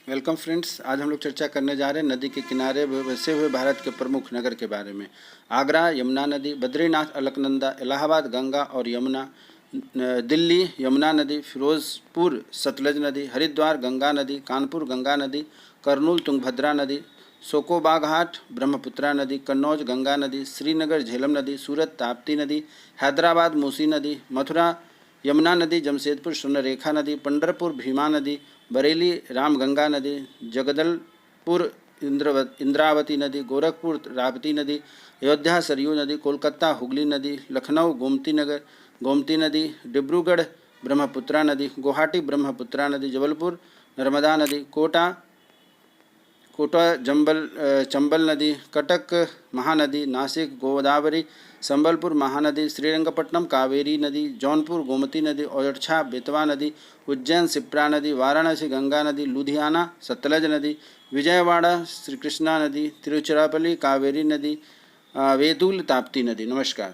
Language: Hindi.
Welcome friends. आज हम लोग चर्चा करने जा रहे हैं नदी के किनारे बसे हुए भारत के प्रमुख नगर के बारे में। आगरा यमुना नदी, बद्रीनाथ अलकनंदा, इलाहाबाद गंगा और यमुना, दिल्ली यमुना नदी, फिरोजपुर सतलज नदी, हरिद्वार गंगा नदी, कानपुर गंगा नदी, करनूल तुंगभद्रा नदी, सोकोबा घाट ब्रह्मपुत्रा नदी, कन्नौज गंगा नदी, श्रीनगर झेलम नदी, सूरत ताप्ती नदी, हैदराबाद मूसी नदी, मथुरा यमुना नदी, जमशेदपुर स्वर्णरेखा नदी, पंढरपुर भीमा नदी, बरेली रामगंगा नदी, जगदलपुर इंद्रावती नदी, गोरखपुर राप्ती नदी, अयोध्या सरयू नदी, कोलकाता हुगली नदी, लखनऊ गोमती नदी, डिब्रूगढ़ ब्रह्मपुत्रा नदी, गुवाहाटी ब्रह्मपुत्रा नदी, जबलपुर नर्मदा नदी, कोटा चंबल नदी, कटक महानदी, नासिक गोदावरी, संबलपुर महानदी, श्रीरंगपट्टनम कावेरी नदी, जौनपुर गोमती नदी, ओरछा बेतवा नदी, उज्जैन सिप्रा नदी, वाराणसी गंगा नदी, लुधियाना सतलज नदी, विजयवाड़ा श्री कृष्णा नदी, तिरुचिरापल्ली कावेरी नदी, वेदुल ताप्ती नदी। नमस्कार।